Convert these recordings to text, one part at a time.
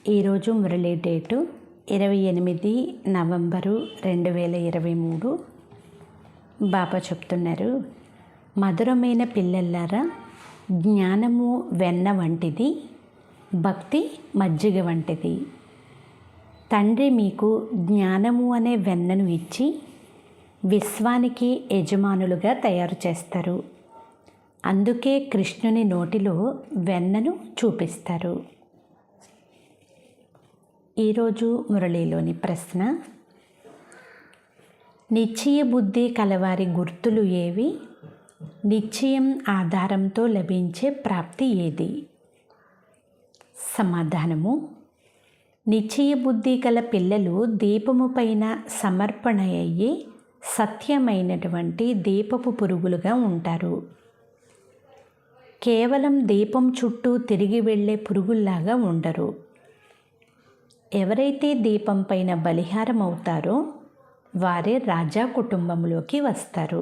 ఈరోజు Murali date 28 November 2023. బాబా చెప్తున్నారు, మధురమైన పిల్లలారా, జ్ఞానము వెన్న వంటిది, భక్తి మజ్జిగ వంటిది. తండ్రి మీకు జ్ఞానము అనే వెన్నను ఇచ్చి విశ్వానికి యజమానులుగా తయారు చేస్తారు. అందుకే కృష్ణుని నోటిలో వెన్నను చూపిస్తారు. ఈరోజు మురళిలోని ప్రశ్న, నిశ్చయ బుద్ధి కలవారి గుర్తులు ఏవి? నిశ్చయం ఆధారంతో లభించే ప్రాప్తి ఏది? సమాధానము, నిశ్చయ బుద్ధి గల పిల్లలు దీపము పైన సమర్పణ అయ్యే సత్యమైనటువంటి దీపపు పురుగులుగా ఉంటారు. కేవలం దీపం చుట్టూ తిరిగి వెళ్ళే పురుగుల్లాగా ఉండరు. ఎవరైతే దీపం పైన బలిహారం అవుతారో వారే రాజా కుటుంబంలోకి వస్తారు.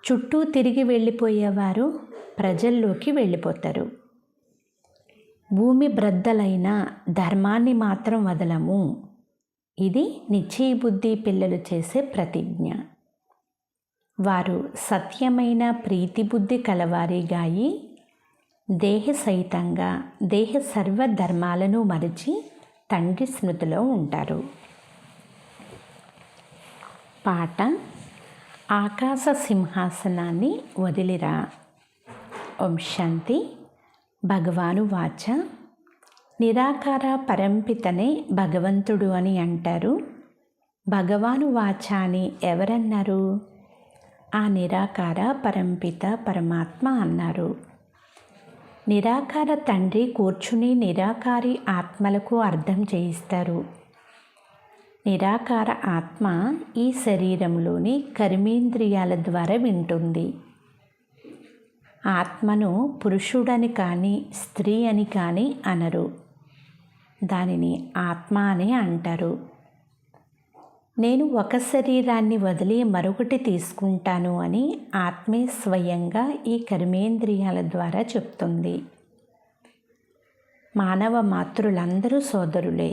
చుట్టూ తిరిగి వెళ్ళిపోయేవారు ప్రజల్లోకి వెళ్ళిపోతారు. భూమి బ్రద్దలైన ధర్మాన్ని మాత్రం వదలము. ఇది నిశ్చయ బుద్ధి పిల్లలు చేసే ప్రతిజ్ఞ. వారు సత్యమైన ప్రీతి బుద్ధి కలవారిగాయి దేహ సహితంగా దేహ సర్వధర్మాలను మరిచి తండ్రి స్మృతిలో ఉంటారు. పాట, ఆకాశ సింహాసనాన్ని వదిలిరా. ఓం శాంతి. భగవాను వాచ, నిరాకార పరంపితనే భగవంతుడు అని అంటారు. భగవాను వాచ అని ఎవరన్నారు? ఆ నిరాకార పరంపిత పరమాత్మ అన్నారు. నిరాకార తండ్రి కూర్చుని నిరాకారి ఆత్మలకు అర్థం చేయిస్తారు. నిరాకార ఆత్మ ఈ శరీరంలోని కర్మేంద్రియాల ద్వారా వింటుంది. ఆత్మను పురుషుడని కానీ స్త్రీ అని కానీ అనరు. దానిని ఆత్మ అని అంటారు. నేను ఒక శరీరాన్ని వదిలి మరొకటి తీసుకుంటాను అని ఆత్మే స్వయంగా ఈ కర్మేంద్రియాల ద్వారా చెప్తుంది. మానవ మాతృలందరూ సోదరులే.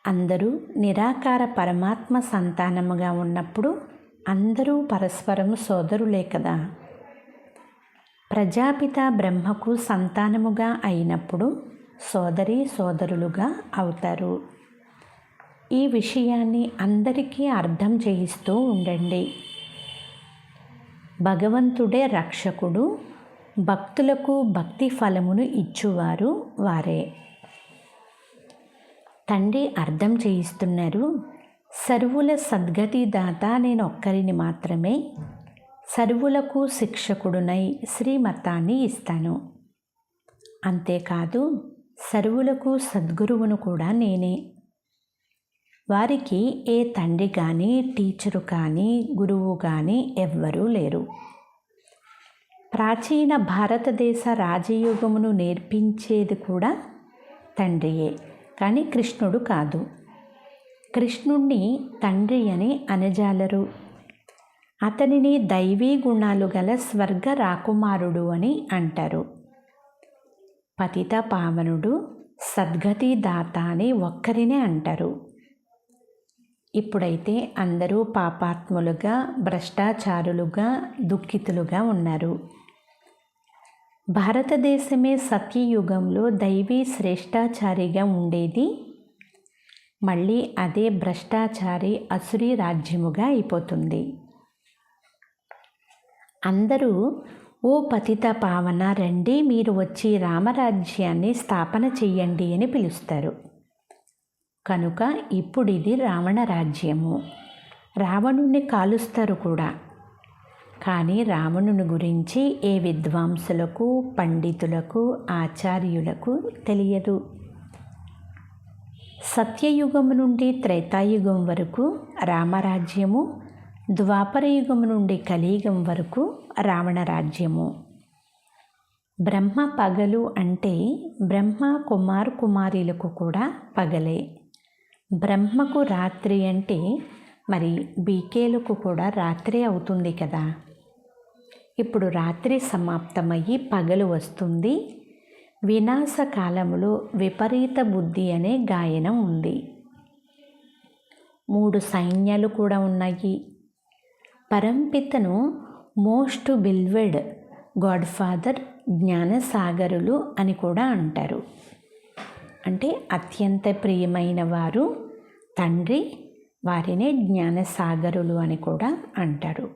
అందరూ నిరాకార పరమాత్మ సంతానముగా ఉన్నప్పుడు అందరూ పరస్పరం సోదరులే కదా. ప్రజాపిత బ్రహ్మకు సంతానముగా అయినప్పుడు సోదరీ సోదరులుగా అవుతారు. ఈ విషయాన్ని అందరికీ అర్థం చేయిస్తూ ఉండండి. భగవంతుడే రక్షకుడు. భక్తులకు భక్తి ఫలమును ఇచ్చువారు వారే. తండ్రి అర్థం చేయిస్తున్నారు, సర్వుల సద్గతి దాత నేనొక్కరిని మాత్రమే. సర్వులకు శిక్షకుడునై శ్రీమతాన్ని ఇస్తాను. అంతేకాదు సర్వులకు సద్గురువును కూడా నేనే. వారికి ఏ తండ్రి కానీ టీచరు కానీ గురువు కానీ ఎవ్వరూ లేరు. ప్రాచీన భారతదేశ రాజయోగమును నేర్పించేది కూడా తండ్రియే, కానీ కృష్ణుడు కాదు. కృష్ణుణ్ణి తండ్రి అని అనజాలరు. అతనిని దైవీ గుణాలు గల స్వర్గ రాకుమారుడు అని అంటారు. పతిత పావనుడు, సద్గతి దాత అని ఒక్కరినే అంటారు. ఇప్పుడైతే అందరూ పాపాత్ములుగా, భ్రష్టాచారులుగా, దుఃఖితులుగా ఉన్నారు. భారతదేశమే సత్యయుగంలో దైవీ శ్రేష్టాచారిగా ఉండేది. మళ్ళీ అదే భ్రష్టాచారి అసురీ రాజ్యముగా అయిపోతుంది. అందరూ, ఓ పతిత పావన రండి, మీరు వచ్చి రామరాజ్యాన్ని స్థాపన చెయ్యండి అని పిలుస్తారు. కనుక ఇప్పుడు ఇది రావణ రాజ్యము. రావణుణ్ణి కాలుస్తారు కూడా. కానీ రావణుని గురించి ఏ విద్వాంసులకు, పండితులకు, ఆచార్యులకు తెలియదు. సత్యయుగము నుండి త్రేతాయుగం వరకు రామరాజ్యము, ద్వాపరయుగం నుండి కలియుగం వరకు రావణ రాజ్యము. బ్రహ్మ పగలు అంటే బ్రహ్మ కుమారులకు కూడా పగలే. బ్రహ్మకు రాత్రి అంటే మరి బీకేలకు కూడా రాత్రి అవుతుంది కదా. ఇప్పుడు రాత్రి సమాప్తమయ్యి పగలు వస్తుంది. వినాశకాలములో విపరీత బుద్ధి అనే గాయనం ఉంది. 3 సైన్యాలు కూడా ఉన్నాయి. పరంపితను మోస్ట్ బిల్వెడ్ గాడ్ ఫాదర్, జ్ఞానసాగరులు అని కూడా అంటారు. అంటే అత్యంత ప్రియమైన వారు తండ్రి, వారినే జ్ఞానసాగరులు అని కూడా అంటారు.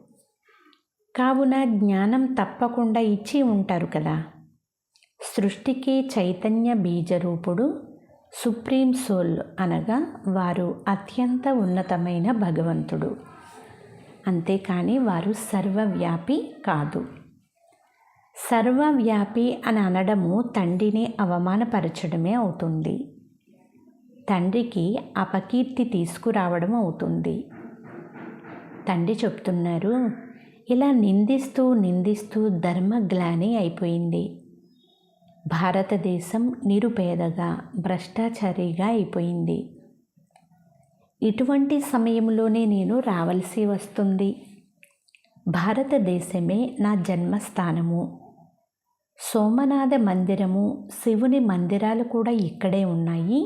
కావున జ్ఞానం తప్పకుండా ఇచ్చి ఉంటారు కదా. సృష్టికి చైతన్య బీజరూపుడు సుప్రీం సోల్ అనగా వారు అత్యంత ఉన్నతమైన భగవంతుడు. అంతేకాని వారు సర్వవ్యాపి కాదు. సర్వవ్యాపి అని అనడము తండ్రిని అవమానపరచడమే అవుతుంది. తండ్రికి అపకీర్తి తీసుకురావడం అవుతుంది. తండ్రి చెప్తున్నారు, ఇలా నిందిస్తూ నిందిస్తూ ధర్మగ్లాని అయిపోయింది. భారతదేశం నిరుపేదగా, భ్రష్టాచారిగా అయిపోయింది. ఇటువంటి సమయంలోనే నేను రావాల్సి వస్తుంది. భారతదేశమే నా జన్మస్థానము. సోమనాథ మందిరము, శివుని మందిరాలు కూడా ఇక్కడే ఉన్నాయి.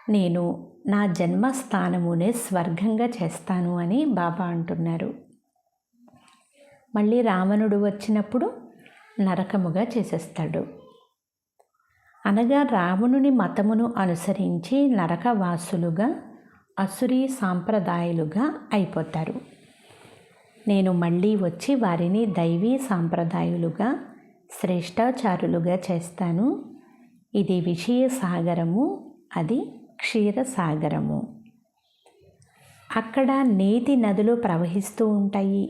నేను నా జన్మస్థానమునే స్వర్గంగా చేస్తాను అని బాబా అంటున్నారు. మళ్ళీ రావణుడు వచ్చినప్పుడు నరకముగా చేసేస్తాడు. అనగా రావణుని మతమును అనుసరించి నరకవాసులుగా, అసురీ సాంప్రదాయాలుగా అయిపోతారు. నేను మళ్ళీ వచ్చి వారిని దైవీ సాంప్రదాయాలుగా, శ్రేష్టాచారులుగా చేస్తాను. ఇది విషయ సాగరము, అది క్షీరసాగరము. అక్కడ నేతి నదులు ప్రవహిస్తూ ఉంటాయి.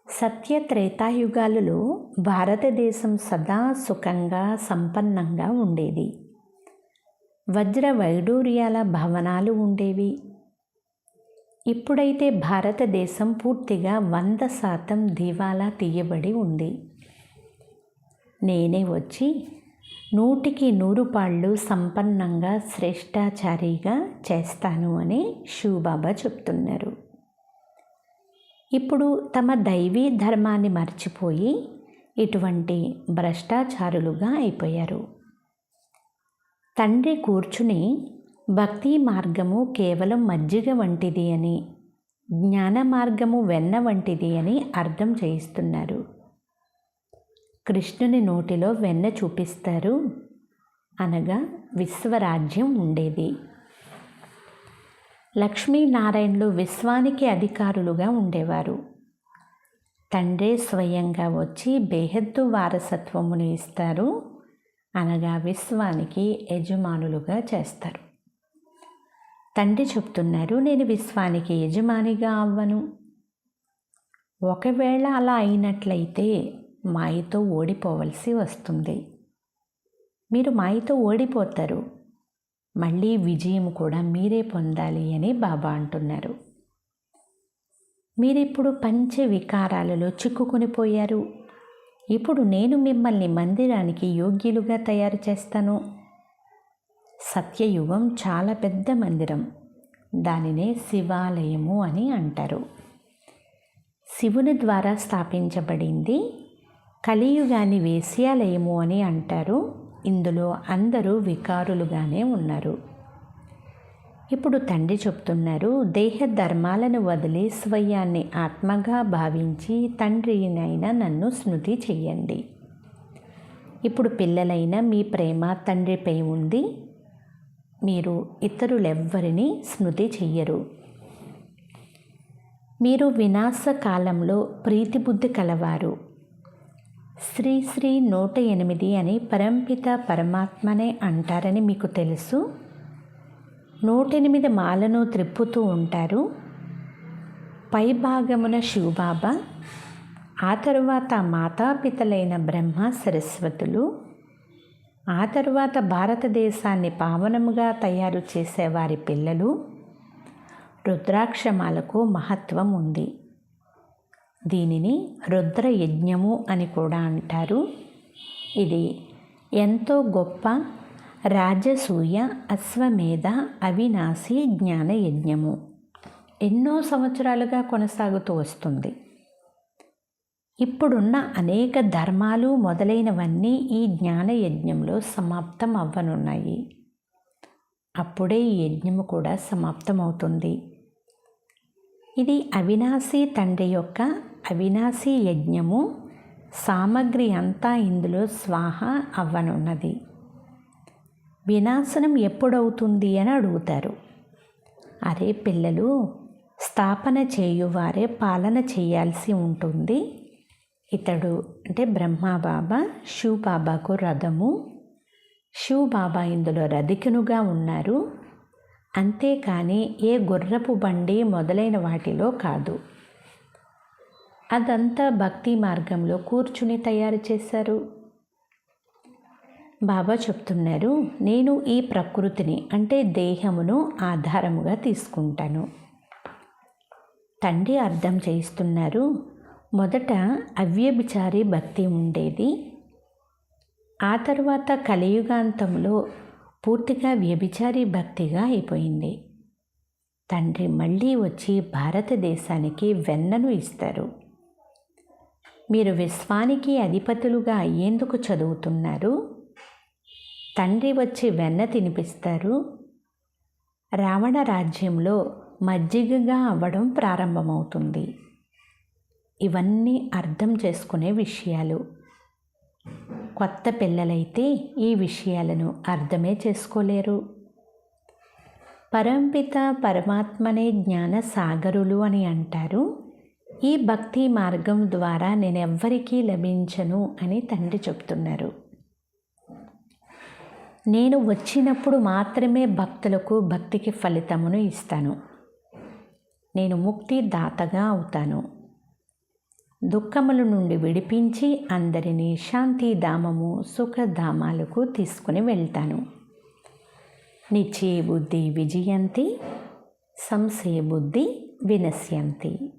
సత్య త్రేతాయుగాలలో భారతదేశం సదా సుఖంగా, సంపన్నంగా ఉండేది. వజ్ర వైడూర్యాల భవనాలు ఉండేవి. ఇప్పుడైతే భారతదేశం పూర్తిగా 100% దివాలా తీయబడి ఉంది. నేనే వచ్చి 100కి 100 పాళ్ళు సంపన్నంగా, శ్రేష్టాచారిగా చేస్తాను అని శివబాబా చెప్తున్నారు. ఇప్పుడు తమ దైవీ ధర్మాన్ని మర్చిపోయి ఇటువంటి భ్రష్టాచారులుగా అయిపోయారు. తండ్రి కూర్చుని భక్తి మార్గము కేవలం మజ్జిగ వంటిది అని, జ్ఞాన మార్గము వెన్న వంటిది అని అర్థం చేయిస్తున్నారు. కృష్ణుని నోటిలో వెన్న చూపిస్తారు. అనగా విశ్వరాజ్యం ఉండేది. లక్ష్మీనారాయణులు విశ్వానికి అధికారులుగా ఉండేవారు. తండ్రే స్వయంగా వచ్చి బేహద్దు వారసత్వమును ఇస్తారు. అనగా విశ్వానికి యజమానులుగా చేస్తారు. తండ్రి చెప్తున్నారు, నేను విశ్వానికి యజమానిగా అవ్వను. ఒకవేళ అలా అయినట్లయితే మాయతో ఓడిపోవలసి వస్తుంది. మీరు మాయతో ఓడిపోతారు. మళ్ళీ విజయం కూడా మీరే పొందాలి అని బాబా అంటున్నారు. మీరిప్పుడు పంచ వికారాలలో చిక్కుకొని పోయారు. ఇప్పుడు నేను మిమ్మల్ని మందిరానికి యోగ్యులుగా తయారు చేస్తాను. సత్యయుగం చాలా పెద్ద మందిరం. దానినే శివాలయము అని అంటారు. శివుని ద్వారా స్థాపించబడింది. కలియుగాన్ని వేశ్యాలయము అని అంటారు. ఇందులో అందరూ వికారులుగానే ఉన్నారు. ఇప్పుడు తండ్రి చెప్తున్నారు, దేహ ధర్మాలను వదిలి స్వయాన్ని ఆత్మగా భావించి తండ్రినైన నన్ను స్మృతి చెయ్యండి. ఇప్పుడు పిల్లలైన మీ ప్రేమ తండ్రిపై ఉంది. మీరు ఇతరులెవ్వరిని స్మృతి చెయ్యరు. మీరు వినాశకాలంలో ప్రీతిబుద్ధి కలవారు. శ్రీ శ్రీ 108 అని పరంపిత పరమాత్మనే అంటారని మీకు తెలుసు. 108 మాలను త్రిప్పుతూ ఉంటారు. పైభాగమున శివబాబా, ఆ తరువాత మాతాపితలైన బ్రహ్మ సరస్వతులు, ఆ తరువాత భారతదేశాన్ని పావనముగా తయారు చేసేవారి పిల్లలు. రుద్రాక్షమాలకు మహత్వం ఉంది. దీనిని రుద్ర యజ్ఞము అని కూడా అంటారు. ఇది ఎంతో గొప్ప రాజసూయ, అశ్వమేధ, అవినాశి జ్ఞాన యజ్ఞము. ఎన్నో సంవత్సరాలుగా కొనసాగుతూ వస్తుంది. ఇప్పుడున్న అనేక ధర్మాలు మొదలైనవన్నీ ఈ జ్ఞాన యజ్ఞంలో సమాప్తం అవ్వనున్నాయి. అప్పుడే ఈ యజ్ఞము కూడా సమాప్తమవుతుంది. ఇది అవినాశీ తండ్రి యొక్క అవినాశీ యజ్ఞము. సామగ్రి అంతా ఇందులో స్వాహ అవ్వనున్నది. వినాశనం ఎప్పుడవుతుంది అని అడుగుతారు. అరే పిల్లలు, స్థాపన చేయువారే పాలన చేయాల్సి ఉంటుంది. ఇతడు అంటే బ్రహ్మబాబా శివబాబాకు రథము. శివబాబా ఇందులో రధికునుగా ఉన్నారు. అంతేకాని ఏ గుర్రపు బండి మొదలైన వాటిలో కాదు. అదంతా భక్తి మార్గంలో కూర్చుని తయారు చేశారు. బాబా చెప్తున్నారు, నేను ఈ ప్రకృతిని అంటే దేహమును ఆధారముగా తీసుకుంటాను. తండ్రి అర్థం చేయిస్తున్నారు, మొదట అవ్యభిచారి భక్తి ఉండేది. ఆ తర్వాత కలియుగాంతంలో పూర్తిగా వ్యభిచారి భక్తిగా అయిపోయింది. తండ్రి మళ్ళీ వచ్చి భారతదేశానికి వెన్నను ఇస్తారు. మీరు విశ్వానికి అధిపతులుగా అయ్యేందుకు చదువుతున్నారు. తండ్రి వచ్చి వెన్న తినిపిస్తారు. రావణ రాజ్యంలో మజ్జిగగా అవ్వడం ప్రారంభమవుతుంది. ఇవన్నీ అర్థం చేసుకునే విషయాలు. కొత్త పిల్లలైతే ఈ విషయాలను అర్థమే చేసుకోలేరు. పరంపిత పరమాత్మనే జ్ఞాన సాగరులు అని అంటారు. ఈ భక్తి మార్గం ద్వారా నేనెవ్వరికీ లభించను అని తండ్రి చెప్తున్నారు. నేను వచ్చినప్పుడు మాత్రమే భక్తులకు భక్తికి ఫలితమును ఇస్తాను. నేను ముక్తి దాతగా అవుతాను. దుఃఖముల నుండి విడిపించి అందరినీ శాంతిధామము సుఖధామాలకు తీసుకుని వెళ్తాను. నిశ్చయ బుద్ధి విజయంతి, సంశయ బుద్ధి వినశ్యంతి.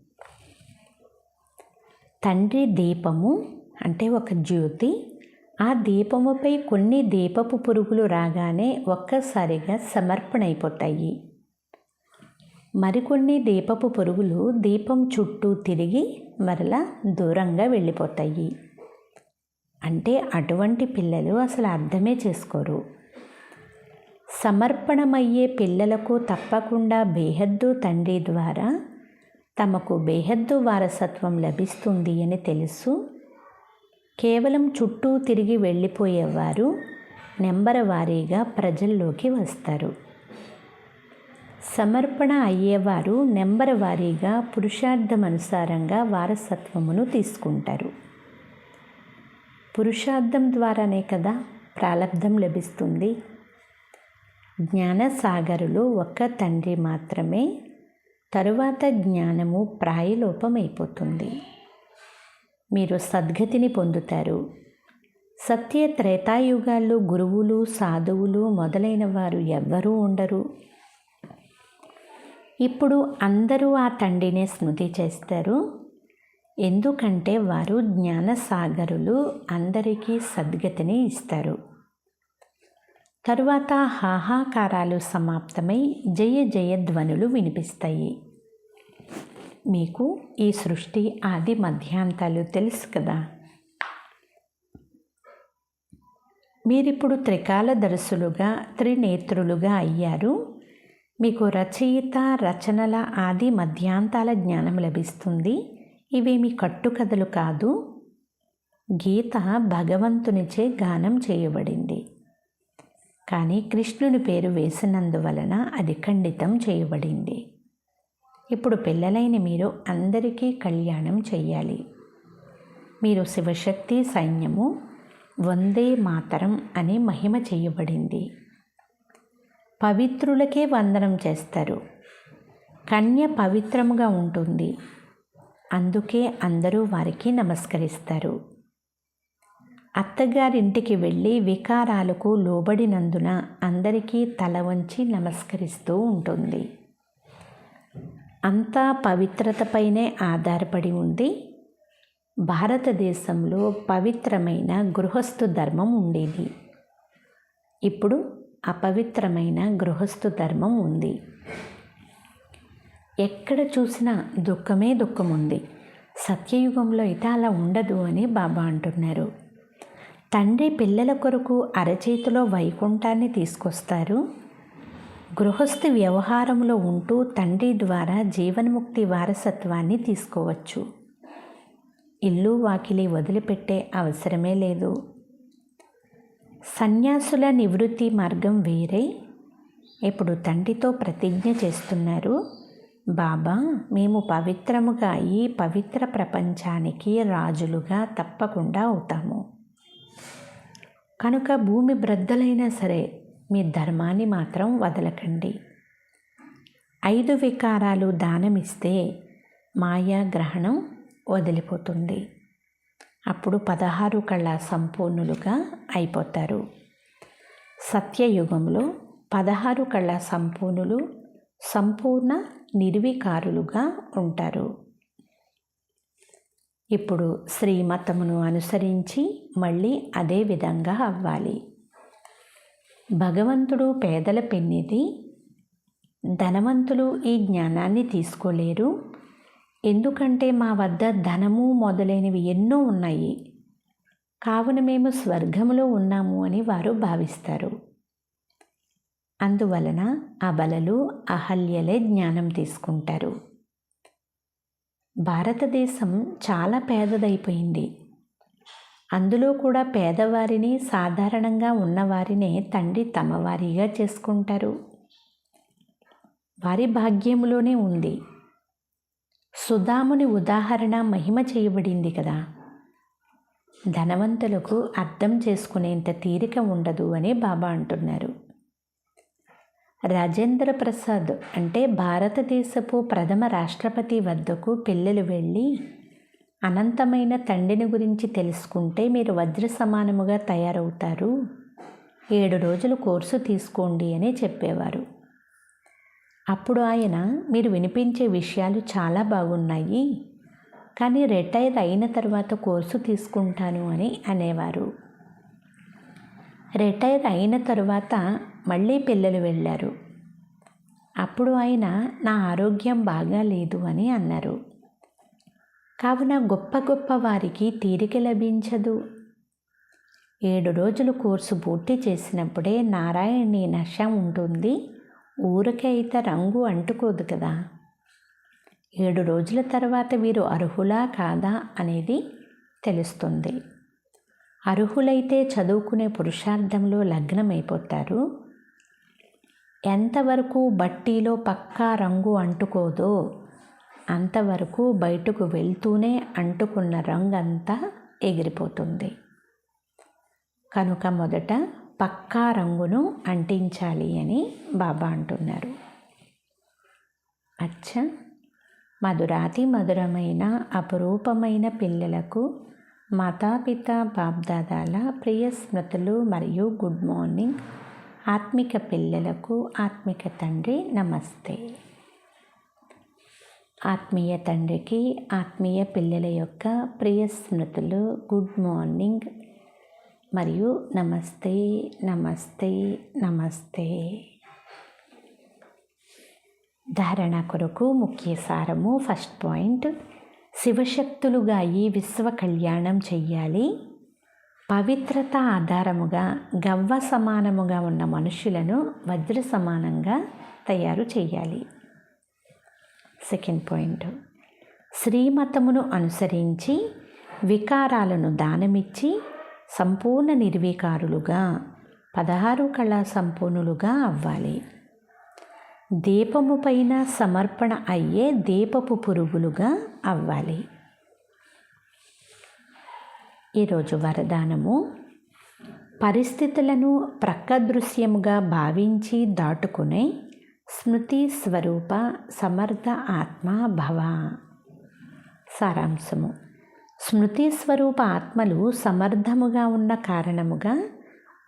తండ్రి దీపము అంటే ఒక జ్యోతి. ఆ దీపముపై కొన్ని దీపపు పురుగులు రాగానే ఒక్కసారిగా సమర్పణ అయిపోతాయి. మరికొన్ని దీపపు పురుగులు దీపం చుట్టూ తిరిగి మరలా దూరంగా వెళ్ళిపోతాయి. అంటే అటువంటి పిల్లలు అసలు అర్థమే చేసుకోరు. సమర్పణమయ్యే పిల్లలకు తప్పకుండా బేహద్దు తండ్రి ద్వారా తమకు బేహద్దు వారసత్వం లభిస్తుంది అని తెలుసు. కేవలం చుట్టూ తిరిగి వెళ్ళిపోయేవారు నెంబర్ వారీగా ప్రజల్లోకి వస్తారు. సమర్పణ అయ్యేవారు నెంబర్ వారీగా పురుషార్థమనుసారంగా వారసత్వమును తీసుకుంటారు. పురుషార్థం ద్వారానే కదా ప్రాలబ్ధం లభిస్తుంది. జ్ఞానసాగరులు ఒక్క తండ్రి మాత్రమే. తరువాత జ్ఞానము ప్రాయలోపమైపోతుంది. మీరు సద్గతిని పొందుతారు. సత్య త్రేతాయుగాల్లో గురువులు సాధువులు మొదలైన వారు ఎవ్వరూ ఉండరు. ఇప్పుడు అందరూ ఆ తండ్రినే స్మృతి చేస్తారు. ఎందుకంటే వారు జ్ఞానసాగరులు, అందరికీ సద్గతిని ఇస్తారు. తరువాత హాహాకారాలు సమాప్తమై జయ జయ ధ్వనులు వినిపిస్తాయి. మీకు ఈ సృష్టి ఆది మధ్యాంతాలు తెలుసు కదా. మీరిప్పుడు త్రికాలదర్శులుగా త్రినేత్రులుగా అయ్యారు. మీకు రచయిత రచనల ఆది మధ్యాంతాల జ్ఞానం లభిస్తుంది. ఇవేమి కట్టుకథలు కాదు. గీత భగవంతునిచే గానం చేయబడింది. కానీ కృష్ణుని పేరు వేసినందువలన అది ఖండితం చేయబడింది. ఇప్పుడు పిల్లలైన మీరు అందరికీ కళ్యాణం చెయ్యాలి. మీరు శివశక్తి సైన్యము, వందే మాతరం అని మహిమ చేయబడింది. పవిత్రులకే వందనం చేస్తారు. కన్య పవిత్రముగా ఉంటుంది. అందుకే అందరూ వారికి నమస్కరిస్తారు. అత్తగారింటికి వెళ్ళి వికారాలకు లోబడినందున అందరికీ తల వంచి నమస్కరిస్తూ ఉంటుంది. అంతా పవిత్రతపైనే ఆధారపడి ఉంది. భారతదేశంలో పవిత్రమైన గృహస్థు ధర్మం ఉండేది. ఇప్పుడు అపవిత్రమైన గృహస్థు ధర్మం ఉంది. ఎక్కడ చూసినా దుఃఖమే దుఃఖం ఉంది. సత్యయుగంలో అయితే అలా ఉండదు అని బాబా అంటున్నారు. తండ్రి పిల్లల కొరకు అరచేతిలో వైకుంఠాన్ని తీసుకొస్తారు. గృహస్థి వ్యవహారంలో ఉంటూ తండ్రి ద్వారా జీవన్ముక్తి వారసత్వాన్ని తీసుకోవచ్చు. ఇల్లు వాకిలి వదిలిపెట్టే అవసరమే లేదు. సన్యాసుల నివృత్తి మార్గం వేరే. ఇప్పుడు తండ్రితో ప్రతిజ్ఞ చేస్తున్నారు, బాబా మేము పవిత్రముగా ఈ పవిత్ర ప్రపంచానికి రాజులుగా తప్పకుండా అవుతాము. కనుక భూమి బ్రద్దలైనా సరే మీ ధర్మాన్ని మాత్రం వదలకండి. 5 వికారాలు దానమిస్తే మాయా గ్రహణం వదిలిపోతుంది. అప్పుడు 16 కళ సంపూర్ణులుగా అయిపోతారు. సత్యయుగంలో 16 కళ సంపూర్ణులు సంపూర్ణ నిర్వికారులుగా ఉంటారు. ఇప్పుడు శ్రీమతమును అనుసరించి మళ్ళీ అదే విధంగా అవ్వాలి. భగవంతుడు పేదల పెన్నిది. ధనవంతులు ఈ జ్ఞానాన్ని తీసుకోలేరు. ఎందుకంటే మా వద్ద ధనము మొదలైనవి ఎన్నో ఉన్నాయి, కావున మేము స్వర్గములో ఉన్నాము అని వారు భావిస్తారు. అందువలన అబలలు అహల్యలే జ్ఞానం తీసుకుంటారు. భారతదేశం చాలా పేదదైపోయింది. అందులో కూడా పేదవారిని, సాధారణంగా ఉన్నవారినే తండ్రి తమవారిగా చేసుకుంటారు. వారి భాగ్యములోనే ఉంది. సుధాముని ఉదాహరణ మహిమ చేయబడింది కదా. ధనవంతులకు అర్థం చేసుకునేంత తీరిక ఉండదు అని బాబా అంటున్నారు. రాజేంద్ర ప్రసాద్ అంటే భారతదేశపు ప్రథమ రాష్ట్రపతి వద్దకు పిల్లలు వెళ్ళి అనంతమైన తండ్రిని గురించి తెలుసుకుంటే మీరు వజ్ర సమానముగా తయారవుతారు, 7 రోజులు కోర్సు తీసుకోండి అని చెప్పేవారు. అప్పుడు ఆయన మీరు వినిపించే విషయాలు చాలా బాగున్నాయి, కానీ రిటైర్ అయిన తర్వాత కోర్సు తీసుకుంటాను అని అనేవారు. రిటైర్ అయిన తరువాత మళ్ళీ పిల్లలు వెళ్ళారు. అప్పుడు ఆయన నా ఆరోగ్యం బాగా లేదు అని అన్నారు. కావున గొప్ప గొప్ప వారికి తీరిక లభించదు. 7 రోజులు కోర్సు పూర్తి చేసినప్పుడే నారాయణి నశ ఉంటుంది. ఊరికైతే రంగు అంటుకోదు కదా. 7 రోజుల తర్వాత వీరు అర్హులా కాదా అనేది తెలుస్తుంది. అర్హులైతే చదువుకునే పురుషార్థంలో లగ్నమైపోతారు. ఎంతవరకు బట్టీలో పక్కా రంగు అంటుకోదో అంతవరకు బయటకు వెళ్తూనే అంటుకున్న రంగు అంతా ఎగిరిపోతుంది. కనుక మొదట పక్కా రంగును అంటించాలి అని బాబా అంటున్నారు. అచ్చా, మధురాతి మధురమైన అపురూపమైన పిల్లలకు మాతాపిత బాప్దాదాల ప్రియ స్మృతులు మరియు గుడ్ మార్నింగ్. ఆత్మిక పిల్లలకు ఆత్మిక తండ్రి నమస్తే. ఆత్మీయ తండ్రికి ఆత్మీయ పిల్లల యొక్క ప్రియ స్మృతులు, గుడ్ మార్నింగ్ మరియు నమస్తే నమస్తే నమస్తే. ధారణ కొరకు ముఖ్య సారము. ఫస్ట్ పాయింట్, శివశక్తులుగా ఈ విశ్వ కళ్యాణం చెయ్యాలి. పవిత్రత ఆధారముగా గవ్వ సమానముగా ఉన్న మనుషులను వజ్ర సమానంగా తయారు చేయాలి. సెకండ్ పాయింట్, శ్రీమతమును అనుసరించి వికారాలను దానమిచ్చి సంపూర్ణ నిర్వికారులుగా 16 కళా సంపూర్ణులుగా అవ్వాలి. దీపము పైన సమర్పణ అయ్యే దీపపు పురుగులుగా అవ్వాలి. ఈరోజు వరదానము, పరిస్థితులను ప్రక్కదృశ్యముగా భావించి దాటుకునే స్మృతి స్వరూప సమర్థ ఆత్మ భవ. సారాంశము, స్మృతి స్వరూప ఆత్మలు సమర్థముగా ఉన్న కారణముగా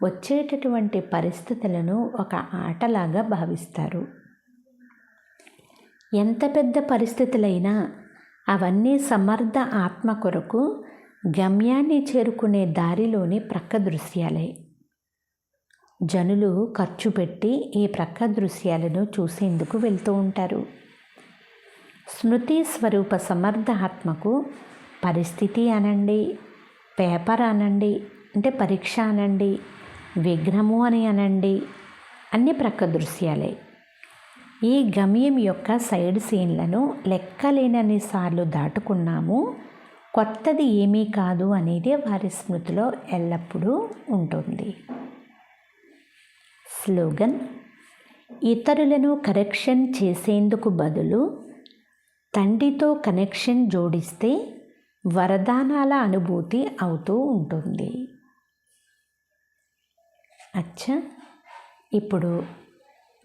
వచ్చేటటువంటి పరిస్థితులను ఒక ఆటలాగా భావిస్తారు. ఎంత పెద్ద పరిస్థితులైనా అవన్నీ సమర్థ ఆత్మ కొరకు గమ్యాన్ని చేరుకునే దారిలోని ప్రక్క దృశ్యాలే. జనులు ఖర్చు పెట్టి ఈ ప్రక్క దృశ్యాలను చూసేందుకు వెళ్తూ ఉంటారు. స్మృతి స్వరూప సమర్థ ఆత్మకు పరిస్థితి అనండి, పేపర్ అనండి, అంటే పరీక్ష అనండి, విఘ్నము అని అనండి, అన్ని ప్రక్క దృశ్యాలే. ఈ గమ్యం యొక్క సైడ్ సీన్లను లెక్కలేనన్ని సార్లు దాటుకున్నాము. కొత్తది ఏమీ కాదు అనేది వారి స్మృతిలో ఎల్లప్పుడూ ఉంటుంది. స్లోగన్: ఇతరులను కరెక్షన్ చేసేందుకు బదులు తండ్రితో కనెక్షన్ జోడిస్తే వరదానాల అనుభూతి అవుతూ ఉంటుంది. అచ్చా, ఇప్పుడు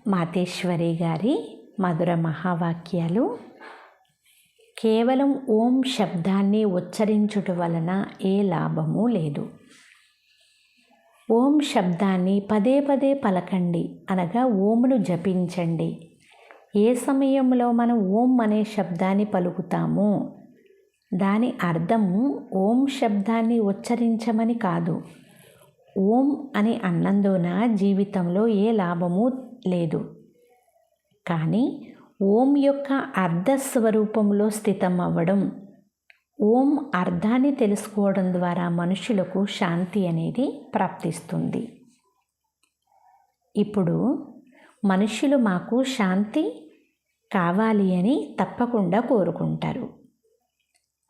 మాతేశ్వరి గారి మధుర మహావాక్యాలు. కేవలం ఓం శబ్దాన్ని ఉచ్చరించుట వలన ఏ లాభము లేదు. ఓం శబ్దాన్ని పదే పదే పలకండి, అనగా ఓంను జపించండి. ఏ సమయంలో మనం ఓం అనే శబ్దాన్ని పలుకుతామో దాని అర్థము ఓం శబ్దాన్ని ఉచ్చరించమని కాదు. ఓం అని అన్నందున జీవితంలో ఏ లాభము లేదు. కానీ ఓం యొక్క అర్ధస్వరూపంలో స్థితం అవ్వడం, ఓం అర్థాన్ని తెలుసుకోవడం ద్వారా మనుషులకు శాంతి అనేది ప్రాప్తిస్తుంది. ఇప్పుడు మనుషులు మాకు శాంతి కావాలి అని తప్పకుండా కోరుకుంటారు.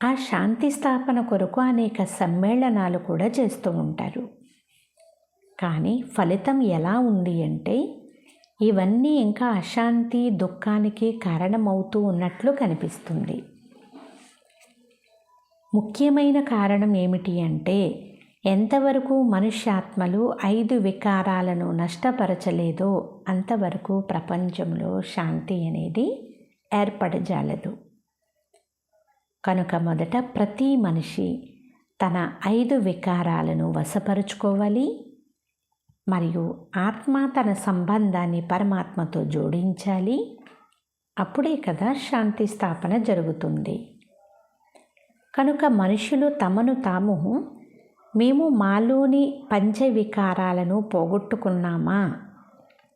ఆ శాంతి స్థాపన కొరకు అనేక సమ్మేళనాలు కూడా చేస్తూ ఉంటారు. కానీ ఫలితం ఎలా ఉంది అంటే ఇవన్నీ ఇంకా అశాంతి, దుఃఖానికి కారణమవుతూ ఉన్నట్లు కనిపిస్తుంది. ముఖ్యమైన కారణం ఏమిటి అంటే ఎంతవరకు మనుష్యాత్మలు 5 వికారాలను నష్టపరచలేదో అంతవరకు ప్రపంచంలో శాంతి అనేది ఏర్పడజాలదు. కనుక మొదట ప్రతి మనిషి తన 5 వికారాలను వశపరుచుకోవాలి. మరియు ఆత్మ తన సంబంధాన్ని పరమాత్మతో జోడించాలి. అప్పుడే కదా శాంతి స్థాపన జరుగుతుంది. కనుక మనుషులు తమను తాము మేము మాలోని పంచవికారాలను పోగొట్టుకున్నామా,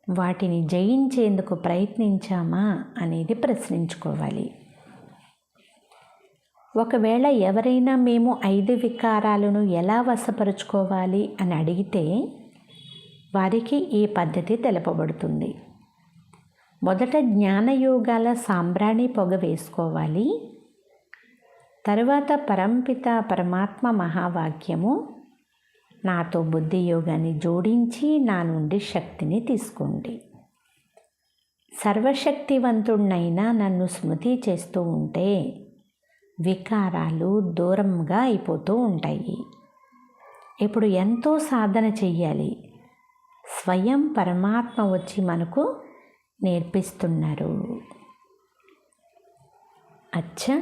వాటిని జయించేందుకు ప్రయత్నించామా అనేది ప్రశ్నించుకోవాలి. ఒకవేళ ఎవరైనా మేము 5 వికారాలను ఎలా వశపరుచుకోవాలి అని అడిగితే వారికి ఈ పద్ధతి తెలపబడుతుంది. మొదట జ్ఞానయోగాల సాంబ్రాణి పొగ వేసుకోవాలి. తరువాత పరంపిత పరమాత్మ మహావాక్యము నాతో బుద్ధి యోగాన్ని జోడించి నా నుండి శక్తిని తీసుకోండి. సర్వశక్తివంతుడినైనా నన్ను స్మృతి చేస్తూ ఉంటే వికారాలు దూరంగా అయిపోతూ ఉంటాయి. ఇప్పుడు ఎంతో సాధన చెయ్యాలి. స్వయం పరమాత్మ వచ్చి మనకు నేర్పిస్తున్నారు. అచ్చా,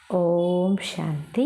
ఓం శాంతి.